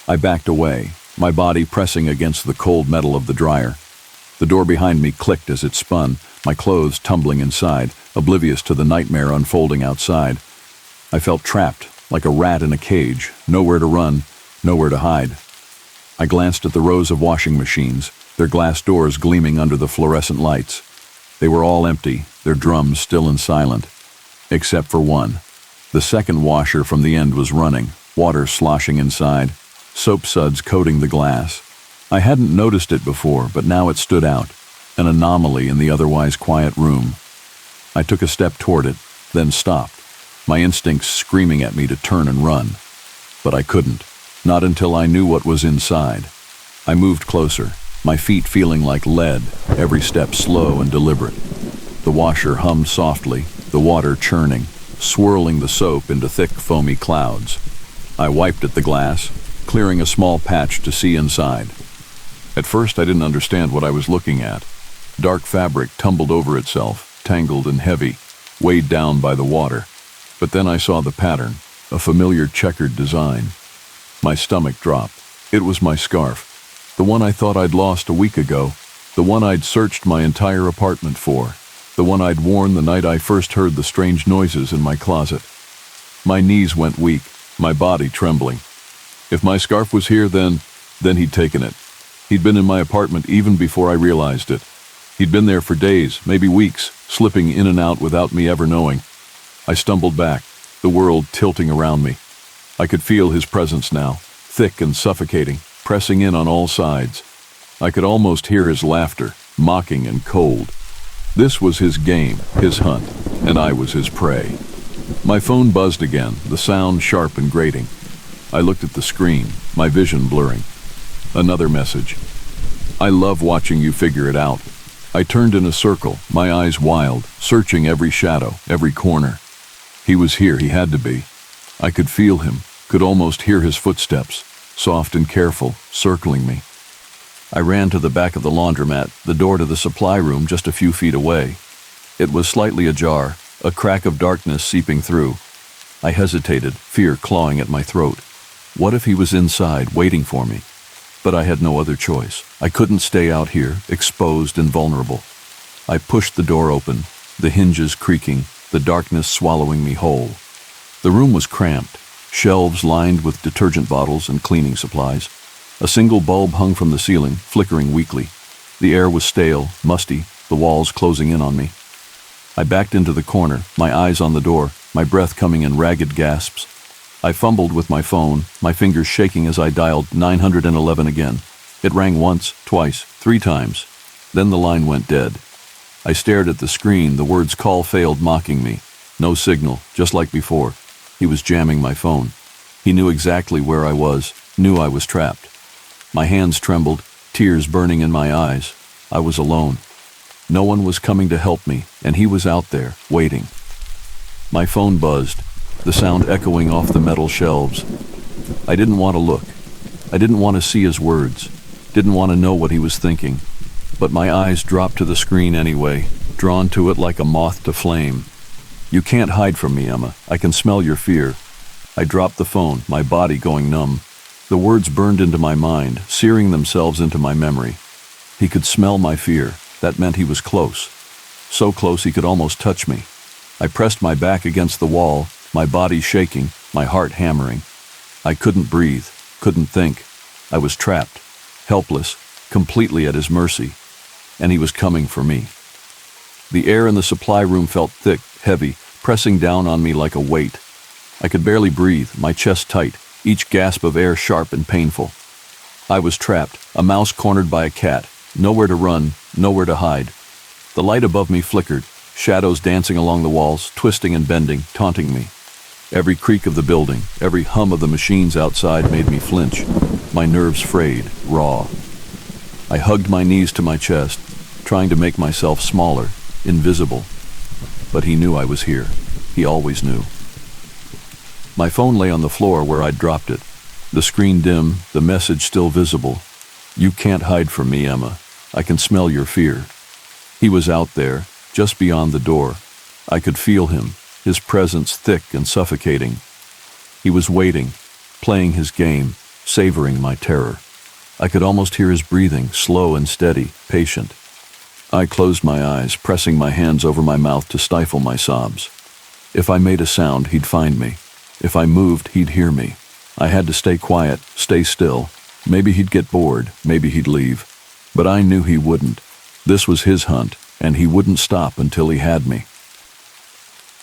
I backed away, my body pressing against the cold metal of the dryer. The door behind me clicked as it spun, my clothes tumbling inside, oblivious to the nightmare unfolding outside. I felt trapped, like a rat in a cage, nowhere to run, nowhere to hide. I glanced at the rows of washing machines, their glass doors gleaming under the fluorescent lights. They were all empty, their drums still and silent. Except for one. The second washer from the end was running, water sloshing inside, soap suds coating the glass. I hadn't noticed it before, but now it stood out, an anomaly in the otherwise quiet room. I took a step toward it, then stopped, my instincts screaming at me to turn and run. But I couldn't, not until I knew what was inside. I moved closer, my feet feeling like lead, every step slow and deliberate. The washer hummed softly, the water churning, swirling the soap into thick, foamy clouds. I wiped at the glass, clearing a small patch to see inside. At first I didn't understand what I was looking at. Dark fabric tumbled over itself, tangled and heavy, weighed down by the water. But then I saw the pattern, a familiar checkered design. My stomach dropped. It was my scarf. The one I thought I'd lost a week ago. The one I'd searched my entire apartment for. The one I'd worn the night I first heard the strange noises in my closet. My knees went weak, my body trembling. If my scarf was here, then he'd taken it. He'd been in my apartment even before I realized it. He'd been there for days, maybe weeks, slipping in and out without me ever knowing. I stumbled back, the world tilting around me. I could feel his presence now, thick and suffocating, pressing in on all sides. I could almost hear his laughter, mocking and cold. This was his game, his hunt, and I was his prey. My phone buzzed again, the sound sharp and grating. I looked at the screen, my vision blurring. Another message. I love watching you figure it out. I turned in a circle, my eyes wild, searching every shadow, every corner. He was here, he had to be. I could feel him, could almost hear his footsteps, soft and careful, circling me. I ran to the back of the laundromat, the door to the supply room just a few feet away. It was slightly ajar, a crack of darkness seeping through. I hesitated, fear clawing at my throat. What if he was inside, waiting for me? But I had no other choice. I couldn't stay out here, exposed and vulnerable. I pushed the door open, the hinges creaking, the darkness swallowing me whole. The room was cramped, shelves lined with detergent bottles and cleaning supplies. A single bulb hung from the ceiling, flickering weakly. The air was stale, musty, the walls closing in on me. I backed into the corner, my eyes on the door, my breath coming in ragged gasps. I fumbled with my phone, my fingers shaking as I dialed 911 again. It rang once, twice, 3 times. Then the line went dead. I stared at the screen, the words call failed mocking me. No signal, just like before. He was jamming my phone. He knew exactly where I was, knew I was trapped. My hands trembled, tears burning in my eyes. I was alone. No one was coming to help me, and he was out there, waiting. My phone buzzed, the sound echoing off the metal shelves. I didn't want to look. I didn't want to see his words, didn't want to know what he was thinking. But my eyes dropped to the screen anyway, drawn to it like a moth to flame. You can't hide from me, Emma. I can smell your fear. I dropped the phone, my body going numb. The words burned into my mind, searing themselves into my memory. He could smell my fear. That meant he was close. So close he could almost touch me. I pressed my back against the wall, my body shaking, my heart hammering. I couldn't breathe, couldn't think. I was trapped, helpless, completely at his mercy. And he was coming for me. The air in the supply room felt thick, heavy, pressing down on me like a weight. I could barely breathe, my chest tight, each gasp of air sharp and painful. I was trapped, a mouse cornered by a cat, nowhere to run, nowhere to hide. The light above me flickered, shadows dancing along the walls, twisting and bending, taunting me. Every creak of the building, every hum of the machines outside made me flinch. My nerves frayed, raw. I hugged my knees to my chest, trying to make myself smaller, invisible. But he knew I was here. He always knew. My phone lay on the floor where I'd dropped it. The screen dim, the message still visible. You can't hide from me, Emma. I can smell your fear. He was out there, just beyond the door. I could feel him, his presence thick and suffocating. He was waiting, playing his game, savoring my terror. I could almost hear his breathing, slow and steady, patient. I closed my eyes, pressing my hands over my mouth to stifle my sobs. If I made a sound, he'd find me. If I moved, he'd hear me. I had to stay quiet, stay still. Maybe he'd get bored, maybe he'd leave. But I knew he wouldn't. This was his hunt, and he wouldn't stop until he had me.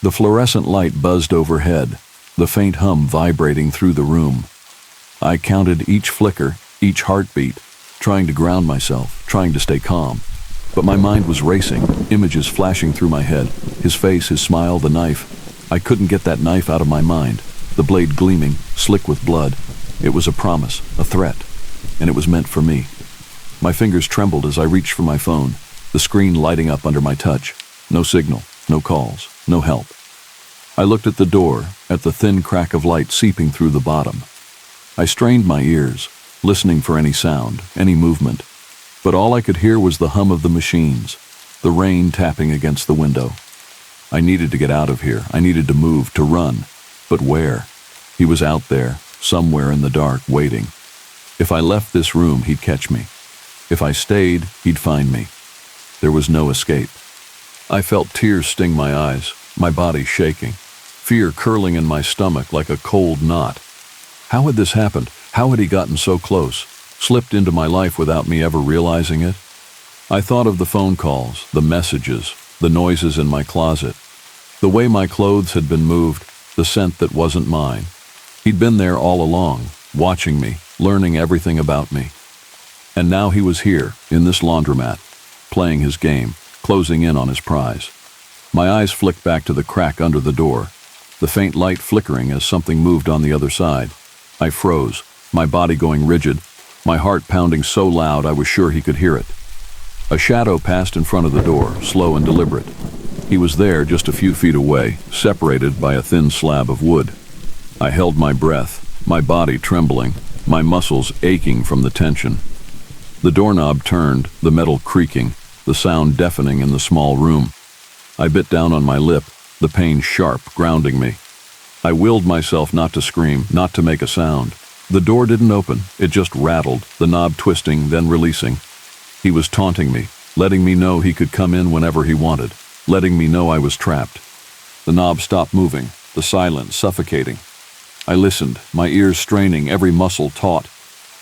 The fluorescent light buzzed overhead, the faint hum vibrating through the room. I counted each flicker, each heartbeat, trying to ground myself, trying to stay calm. But my mind was racing, images flashing through my head, his face, his smile, the knife. I couldn't get that knife out of my mind, the blade gleaming, slick with blood. It was a promise, a threat, and it was meant for me. My fingers trembled as I reached for my phone, the screen lighting up under my touch. No signal, no calls, no help. I looked at the door, at the thin crack of light seeping through the bottom. I strained my ears, listening for any sound, any movement. But all I could hear was the hum of the machines, the rain tapping against the window. I needed to get out of here. I needed to move, to run. But where? He was out there, somewhere in the dark, waiting. If I left this room, he'd catch me. If I stayed, he'd find me. There was no escape. I felt tears sting my eyes, my body shaking, fear curling in my stomach like a cold knot. How had this happened? How had he gotten so close, slipped into my life without me ever realizing it? I thought of the phone calls, the messages, the noises in my closet, the way my clothes had been moved, the scent that wasn't mine. He'd been there all along, watching me, learning everything about me. And now he was here, in this laundromat, playing his game, closing in on his prize. My eyes flicked back to the crack under the door, the faint light flickering as something moved on the other side. I froze, my body going rigid, my heart pounding so loud I was sure he could hear it. A shadow passed in front of the door, slow and deliberate. He was there just a few feet away, separated by a thin slab of wood. I held my breath, my body trembling, my muscles aching from the tension. The doorknob turned, the metal creaking, the sound deafening in the small room. I bit down on my lip, the pain sharp, grounding me. I willed myself not to scream, not to make a sound. The door didn't open, it just rattled, the knob twisting, then releasing. He was taunting me, letting me know he could come in whenever he wanted, letting me know I was trapped. The knob stopped moving, the silence suffocating. I listened, my ears straining, every muscle taut.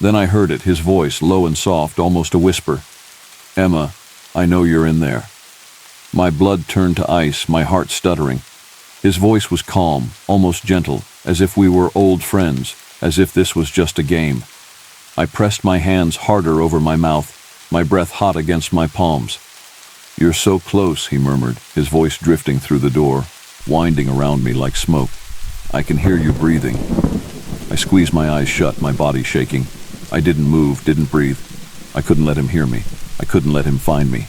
Then I heard it, his voice, low and soft, almost a whisper. "Emma, I know you're in there." My blood turned to ice, my heart stuttering. His voice was calm, almost gentle, as if we were old friends, as if this was just a game. I pressed my hands harder over my mouth, my breath hot against my palms. "You're so close," he murmured, his voice drifting through the door, winding around me like smoke. "I can hear you breathing." I squeezed my eyes shut, my body shaking. I didn't move, didn't breathe. I couldn't let him hear me. I couldn't let him find me.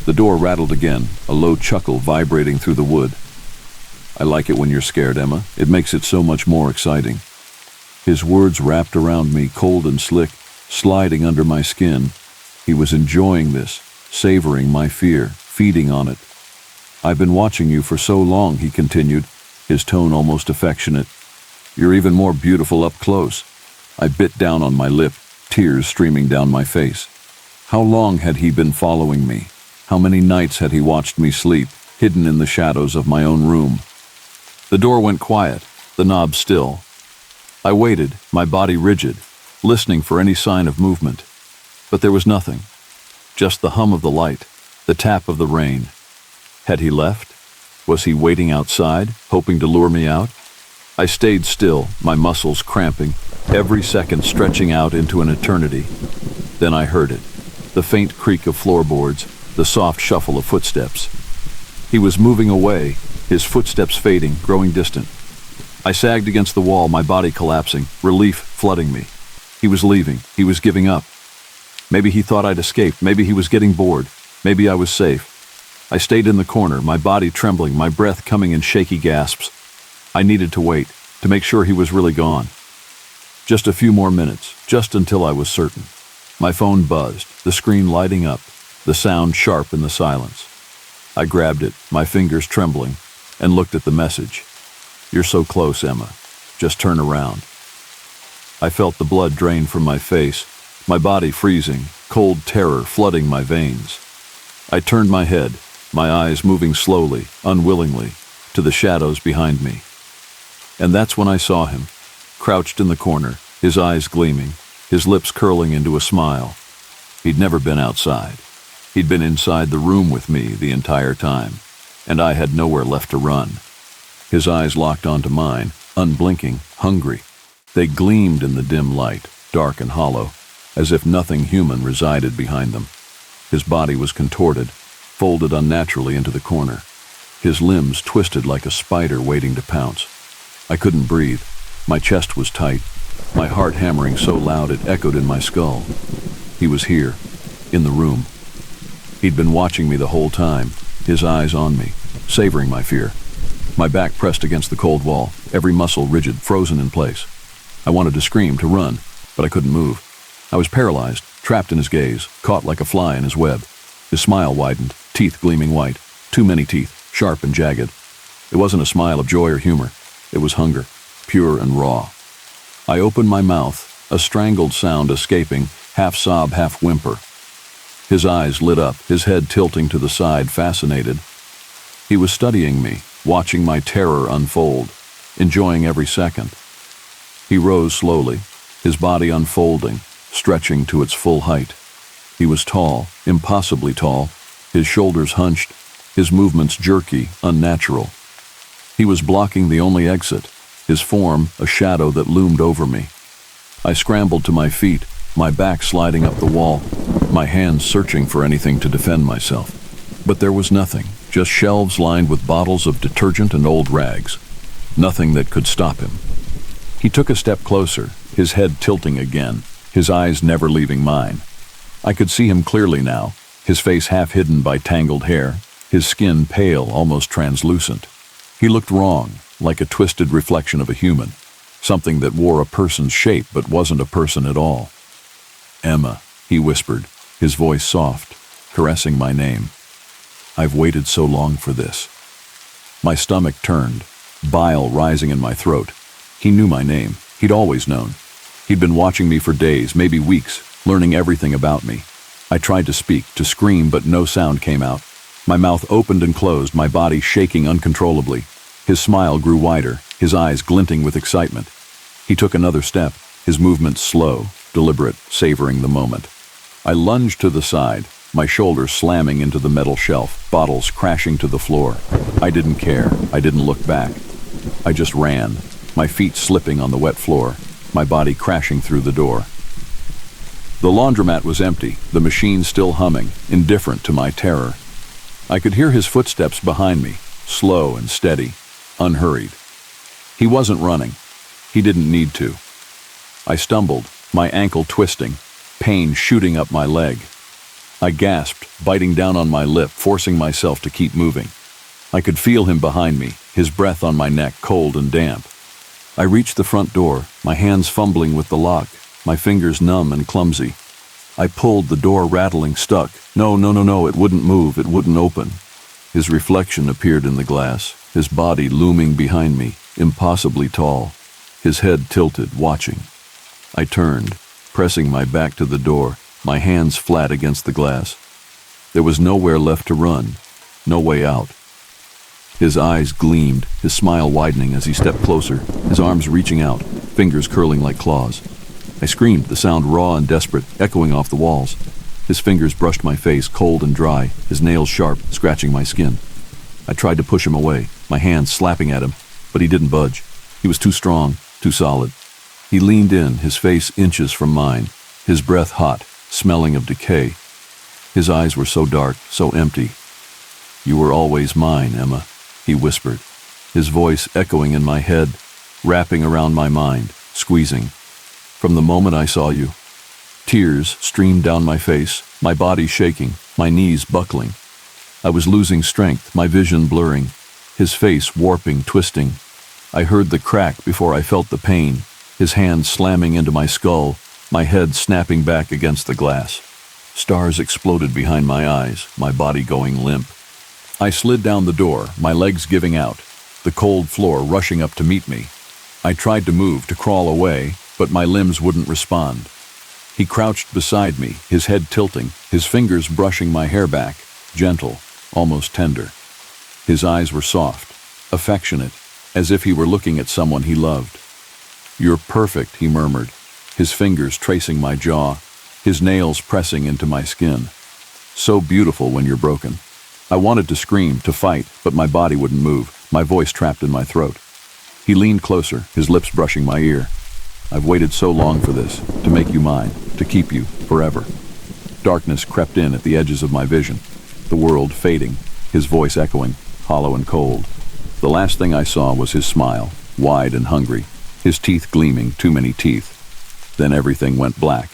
The door rattled again, a low chuckle vibrating through the wood. "I like it when you're scared, Emma. It makes it so much more exciting." His words wrapped around me, cold and slick, sliding under my skin. He was enjoying this, savoring my fear, feeding on it. "I've been watching you for so long," he continued, his tone almost affectionate. "You're even more beautiful up close." I bit down on my lip, tears streaming down my face. How long had he been following me? How many nights had he watched me sleep, hidden in the shadows of my own room? The door went quiet, the knob still. I waited, my body rigid, listening for any sign of movement. But there was nothing. Just the hum of the light, the tap of the rain. Had he left? Was he waiting outside, hoping to lure me out? I stayed still, my muscles cramping, every second stretching out into an eternity. Then I heard it, the faint creak of floorboards, the soft shuffle of footsteps. He was moving away, his footsteps fading, growing distant. I sagged against the wall, my body collapsing, relief flooding me. He was leaving, he was giving up. Maybe he thought I'd escaped, maybe he was getting bored, maybe I was safe. I stayed in the corner, my body trembling, my breath coming in shaky gasps. I needed to wait, to make sure he was really gone. Just a few more minutes, just until I was certain. My phone buzzed, the screen lighting up, the sound sharp in the silence. I grabbed it, my fingers trembling, and looked at the message. "You're so close, Emma. Just turn around." I felt the blood drain from my face, my body freezing, cold terror flooding my veins. I turned my head, my eyes moving slowly, unwillingly, to the shadows behind me. And that's when I saw him, crouched in the corner, his eyes gleaming, his lips curling into a smile. He'd never been outside. He'd been inside the room with me the entire time, and I had nowhere left to run. His eyes locked onto mine, unblinking, hungry. They gleamed in the dim light, dark and hollow, as if nothing human resided behind them. His body was contorted, folded unnaturally into the corner. His limbs twisted like a spider waiting to pounce. I couldn't breathe. My chest was tight, my heart hammering so loud it echoed in my skull. He was here, in the room. He'd been watching me the whole time, his eyes on me, savoring my fear. My back pressed against the cold wall, every muscle rigid, frozen in place. I wanted to scream, to run, but I couldn't move. I was paralyzed, trapped in his gaze, caught like a fly in his web. His smile widened, teeth gleaming white, too many teeth, sharp and jagged. It wasn't a smile of joy or humor. It was hunger, pure and raw. I opened my mouth, a strangled sound escaping, half sob, half whimper. His eyes lit up, his head tilting to the side, fascinated. He was studying me, watching my terror unfold, enjoying every second. He rose slowly, his body unfolding, stretching to its full height. He was tall, impossibly tall, his shoulders hunched, his movements jerky, unnatural. He was blocking the only exit, his form a shadow that loomed over me. I scrambled to my feet, my back sliding up the wall, my hands searching for anything to defend myself. But there was nothing, just shelves lined with bottles of detergent and old rags. Nothing that could stop him. He took a step closer, his head tilting again, his eyes never leaving mine. I could see him clearly now, his face half hidden by tangled hair, his skin pale, almost translucent. He looked wrong, like a twisted reflection of a human, something that wore a person's shape but wasn't a person at all. "Emma," he whispered, his voice soft, caressing my name. "I've waited so long for this." My stomach turned, bile rising in my throat. He knew my name. He'd always known. He'd been watching me for days, maybe weeks, learning everything about me. I tried to speak, to scream, but no sound came out. My mouth opened and closed, my body shaking uncontrollably. His smile grew wider, his eyes glinting with excitement. He took another step, his movements slow, deliberate, savoring the moment. I lunged to the side, my shoulders slamming into the metal shelf, bottles crashing to the floor. I didn't care. I didn't look back. I just ran, my feet slipping on the wet floor, my body crashing through the door. The laundromat was empty, the machine still humming, indifferent to my terror. I could hear his footsteps behind me, slow and steady, unhurried. He wasn't running. He didn't need to. I stumbled, my ankle twisting, pain shooting up my leg. I gasped, biting down on my lip, forcing myself to keep moving. I could feel him behind me, his breath on my neck, cold and damp. I reached the front door, my hands fumbling with the lock, my fingers numb and clumsy. I pulled, the door rattling, stuck. No, it wouldn't move, it wouldn't open. His reflection appeared in the glass, his body looming behind me, impossibly tall, his head tilted, watching. I turned, pressing my back to the door, my hands flat against the glass. There was nowhere left to run, no way out. His eyes gleamed, his smile widening as he stepped closer, his arms reaching out, fingers curling like claws. I screamed, the sound raw and desperate, echoing off the walls. His fingers brushed my face, cold and dry, his nails sharp, scratching my skin. I tried to push him away, my hands slapping at him, but he didn't budge. He was too strong, too solid. He leaned in, his face inches from mine, his breath hot, smelling of decay. His eyes were so dark, so empty. "You were always mine, Emma," he whispered, his voice echoing in my head, wrapping around my mind, squeezing. "From the moment I saw you." Tears streamed down my face, my body shaking, my knees buckling. I was losing strength, my vision blurring, his face warping, twisting. I heard the crack before I felt the pain, his hand slamming into my skull, my head snapping back against the glass. Stars exploded behind my eyes, my body going limp. I slid down the door, my legs giving out, the cold floor rushing up to meet me. I tried to move, to crawl away, but my limbs wouldn't respond. He crouched beside me, his head tilting, his fingers brushing my hair back, gentle, almost tender. His eyes were soft, affectionate, as if he were looking at someone he loved. "You're perfect," he murmured, his fingers tracing my jaw, his nails pressing into my skin. "So beautiful when you're broken." I wanted to scream, to fight, but my body wouldn't move, my voice trapped in my throat. He leaned closer, his lips brushing my ear. "I've waited so long for this, to make you mine, to keep you, forever." Darkness crept in at the edges of my vision, the world fading, his voice echoing, hollow and cold. The last thing I saw was his smile, wide and hungry, his teeth gleaming, too many teeth. Then everything went black.